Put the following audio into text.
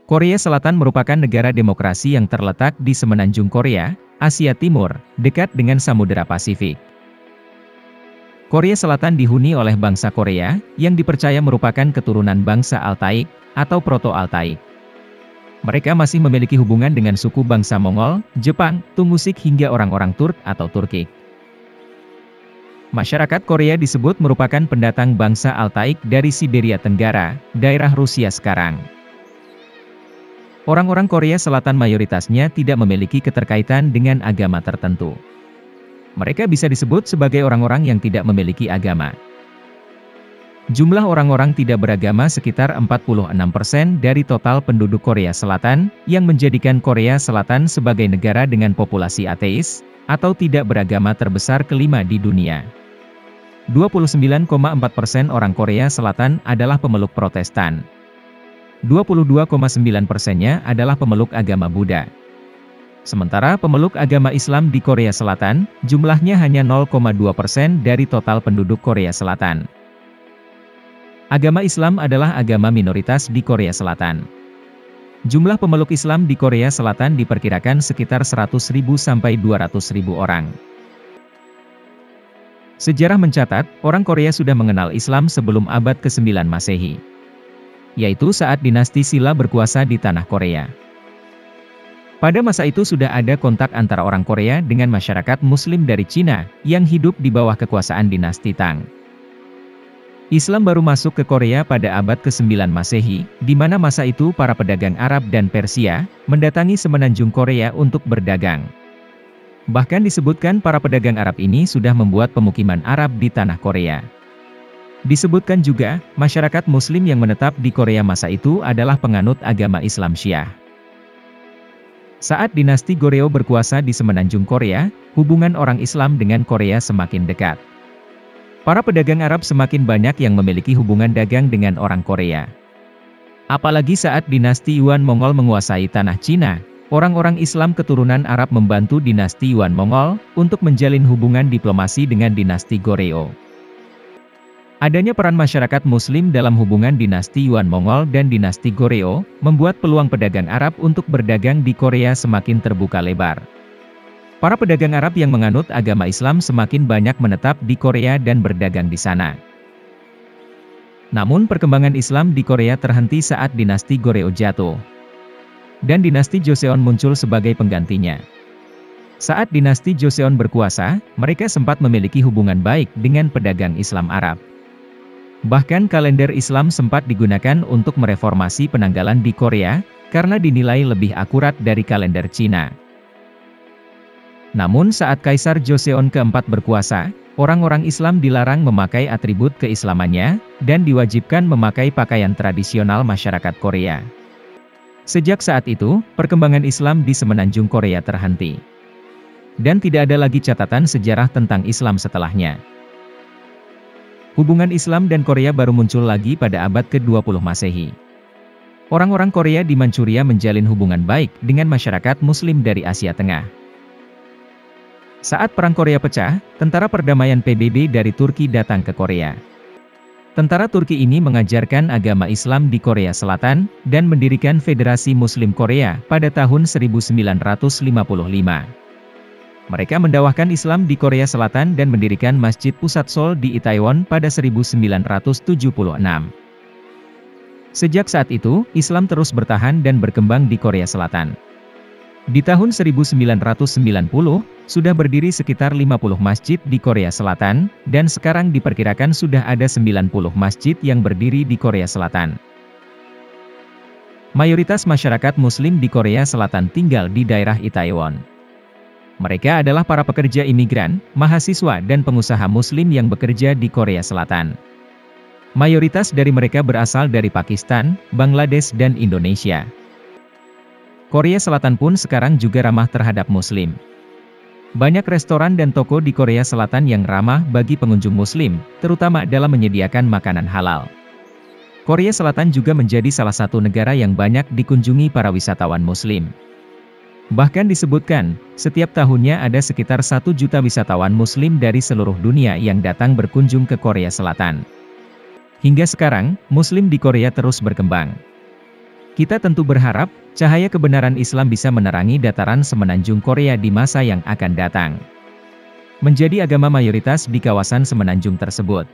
Korea Selatan merupakan negara demokrasi yang terletak di semenanjung Korea, Asia Timur, dekat dengan Samudera Pasifik. Korea Selatan dihuni oleh bangsa Korea, yang dipercaya merupakan keturunan bangsa Altaik, atau Proto-Altaik. Mereka masih memiliki hubungan dengan suku bangsa Mongol, Jepang, Tunggusik hingga orang-orang Turk atau Turkik. Masyarakat Korea disebut merupakan pendatang bangsa Altaik dari Siberia Tenggara, daerah Rusia sekarang. Orang-orang Korea Selatan mayoritasnya tidak memiliki keterkaitan dengan agama tertentu. Mereka bisa disebut sebagai orang-orang yang tidak memiliki agama. Jumlah orang-orang tidak beragama sekitar 46% dari total penduduk Korea Selatan, yang menjadikan Korea Selatan sebagai negara dengan populasi ateis, atau tidak beragama terbesar kelima di dunia. 29,4% orang Korea Selatan adalah pemeluk Protestan. 22,9%-nya adalah pemeluk agama Buddha. Sementara pemeluk agama Islam di Korea Selatan, jumlahnya hanya 0,2% dari total penduduk Korea Selatan. Agama Islam adalah agama minoritas di Korea Selatan. Jumlah pemeluk Islam di Korea Selatan diperkirakan sekitar 100.000 sampai 200.000 orang. Sejarah mencatat, orang Korea sudah mengenal Islam sebelum abad ke-9 Masehi. Yaitu saat dinasti Silla berkuasa di tanah Korea. Pada masa itu sudah ada kontak antara orang Korea dengan masyarakat Muslim dari Cina, yang hidup di bawah kekuasaan dinasti Tang. Islam baru masuk ke Korea pada abad ke-9 Masehi, di mana masa itu para pedagang Arab dan Persia, mendatangi semenanjung Korea untuk berdagang. Bahkan disebutkan para pedagang Arab ini sudah membuat pemukiman Arab di tanah Korea. Disebutkan juga, masyarakat Muslim yang menetap di Korea masa itu adalah penganut agama Islam Syiah. Saat dinasti Goryeo berkuasa di semenanjung Korea, hubungan orang Islam dengan Korea semakin dekat. Para pedagang Arab semakin banyak yang memiliki hubungan dagang dengan orang Korea. Apalagi saat dinasti Yuan Mongol menguasai tanah Cina, orang-orang Islam keturunan Arab membantu dinasti Yuan Mongol untuk menjalin hubungan diplomasi dengan dinasti Goryeo. Adanya peran masyarakat Muslim dalam hubungan dinasti Yuan Mongol dan dinasti Goryeo, membuat peluang pedagang Arab untuk berdagang di Korea semakin terbuka lebar. Para pedagang Arab yang menganut agama Islam semakin banyak menetap di Korea dan berdagang di sana. Namun perkembangan Islam di Korea terhenti saat dinasti Goryeo jatuh. Dan dinasti Joseon muncul sebagai penggantinya. Saat dinasti Joseon berkuasa, mereka sempat memiliki hubungan baik dengan pedagang Islam Arab. Bahkan kalender Islam sempat digunakan untuk mereformasi penanggalan di Korea, karena dinilai lebih akurat dari kalender Cina. Namun saat Kaisar Joseon keempat berkuasa, orang-orang Islam dilarang memakai atribut keislamannya, dan diwajibkan memakai pakaian tradisional masyarakat Korea. Sejak saat itu, perkembangan Islam di semenanjung Korea terhenti. Dan tidak ada lagi catatan sejarah tentang Islam setelahnya. Hubungan Islam dan Korea baru muncul lagi pada abad ke-20 Masehi. Orang-orang Korea di Manchuria menjalin hubungan baik dengan masyarakat Muslim dari Asia Tengah. Saat Perang Korea pecah, tentara perdamaian PBB dari Turki datang ke Korea. Tentara Turki ini mengajarkan agama Islam di Korea Selatan, dan mendirikan Federasi Muslim Korea pada tahun 1955. Mereka mendakwahkan Islam di Korea Selatan dan mendirikan Masjid Pusat Seoul di Itaewon pada 1976. Sejak saat itu, Islam terus bertahan dan berkembang di Korea Selatan. Di tahun 1990, sudah berdiri sekitar 50 masjid di Korea Selatan, dan sekarang diperkirakan sudah ada 90 masjid yang berdiri di Korea Selatan. Mayoritas masyarakat Muslim di Korea Selatan tinggal di daerah Itaewon. Mereka adalah para pekerja imigran, mahasiswa dan pengusaha Muslim yang bekerja di Korea Selatan. Mayoritas dari mereka berasal dari Pakistan, Bangladesh dan Indonesia. Korea Selatan pun sekarang juga ramah terhadap Muslim. Banyak restoran dan toko di Korea Selatan yang ramah bagi pengunjung Muslim, terutama dalam menyediakan makanan halal. Korea Selatan juga menjadi salah satu negara yang banyak dikunjungi para wisatawan Muslim. Bahkan disebutkan, setiap tahunnya ada sekitar 1 juta wisatawan Muslim dari seluruh dunia yang datang berkunjung ke Korea Selatan. Hingga sekarang, Muslim di Korea terus berkembang. Kita tentu berharap, cahaya kebenaran Islam bisa menerangi dataran semenanjung Korea di masa yang akan datang. Menjadi agama mayoritas di kawasan semenanjung tersebut.